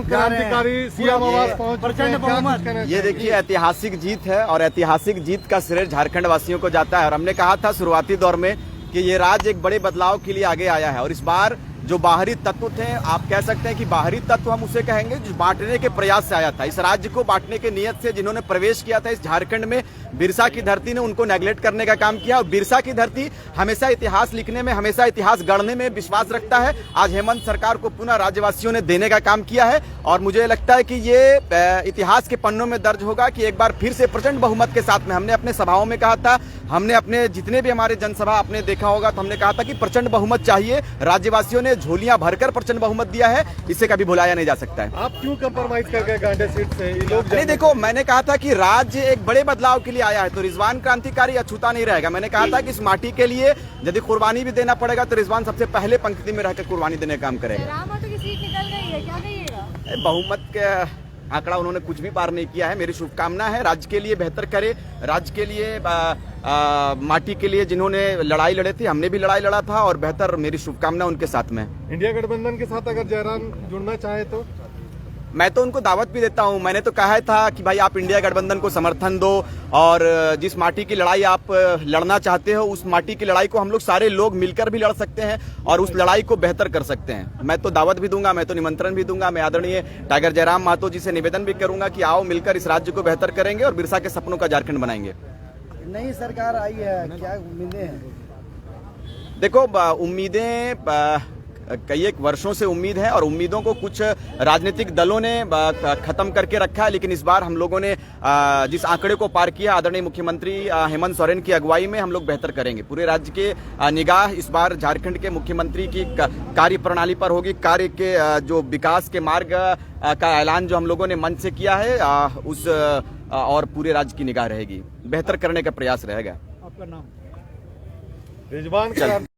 रिजवान क्रांतिकारी सीएम आवास पहुंच प्रचंड बहुमत। ये देखिए ऐतिहासिक जीत है और ऐतिहासिक जीत का श्रेय झारखंड वासियों को जाता है। और हमने कहा था शुरुआती दौर में कि ये राज्य एक बड़े बदलाव के लिए आगे आया है और इस बार जो बाहरी तत्व थे, आप कह सकते हैं कि बाहरी तत्व हम उसे कहेंगे, जो बांटने के प्रयास से आया था। इस राज्य को बांटने के नियत से जिन्होंने प्रवेश किया था इस झारखंड में, बिरसा की धरती ने उनको नेगलेक्ट करने का काम किया। और बिरसा की धरती हमेशा इतिहास लिखने में, हमेशा इतिहास गढ़ने में विश्वास रखता है। आज हेमंत सरकार को पुनः राज्यवासियों ने देने का काम किया है और मुझे लगता है कि ये इतिहास के पन्नों में दर्ज होगा कि एक बार फिर से प्रचंड बहुमत के साथ में, हमने अपने सभाओं में कहा था, हमने अपने जितने भी हमारे जनसभा आपने देखा होगा तो हमने कहा था कि प्रचंड बहुमत चाहिए। राज्यवासियों ने झोलियां भरकर प्रचंड बहुमत दिया है, इसे कभी भुलाया नहीं जा सकता है। आप क्यों कंप्रोमाइज कर गए गांधी सीट से? लोग नहीं, देखो मैंने कहा था कि राज्य एक बड़े बदलाव के लिए आया है तो रिजवान क्रांतिकारी अछूता नहीं रहेगा। मैंने कहा था कि इस माटी के लिए यदि कुर्बानी भी देना पड़ेगा तो रिजवान सबसे पहले पंक्ति में रहकर कुर्बानी देने का काम करेगा। बहुमत के आंकड़ा उन्होंने कुछ भी पार नहीं किया है। मेरी शुभकामना है राज्य के लिए बेहतर करे, राज्य के लिए माटी के लिए जिन्होंने लड़ाई लड़े थे, हमने भी लड़ाई लड़ा था और बेहतर, मेरी शुभकामना उनके साथ में। इंडिया गठबंधन के साथ अगर जयराम जुड़ना चाहे तो मैं तो उनको दावत भी देता हूं। मैंने तो कहा था कि भाई आप इंडिया गठबंधन को समर्थन दो और जिस माटी की लड़ाई आप लड़ना चाहते हो उस माटी की लड़ाई को हम लोग सारे लोग मिलकर भी लड़ सकते हैं और उस लड़ाई को बेहतर कर सकते हैं। मैं तो दावत भी दूंगा, मैं तो निमंत्रण भी दूंगा। मैं आदरणीय टाइगर जयराम महतो जी से निवेदन भी करूंगा कि आओ मिलकर इस राज्य को बेहतर करेंगे और बिरसा के सपनों का झारखंड बनाएंगे। नई सरकार आई है, क्या उम्मीदें हैं? देखो उम्मीदें कई एक वर्षों से उम्मीद है और उम्मीदों को कुछ राजनीतिक दलों ने खत्म करके रखा है, लेकिन इस बार हम लोगों ने जिस आंकड़े को पार किया आदरणीय मुख्यमंत्री हेमंत सोरेन की अगुवाई में हम लोग बेहतर करेंगे। पूरे राज्य के निगाह इस बार झारखंड के मुख्यमंत्री की कार्य प्रणाली पर होगी। कार्य के जो विकास के मार्ग का ऐलान जो हम लोगों ने मंच से किया है उस और पूरे राज्य की निगाह रहेगी, बेहतर करने का प्रयास रहेगा। आपका नाम? रिजवान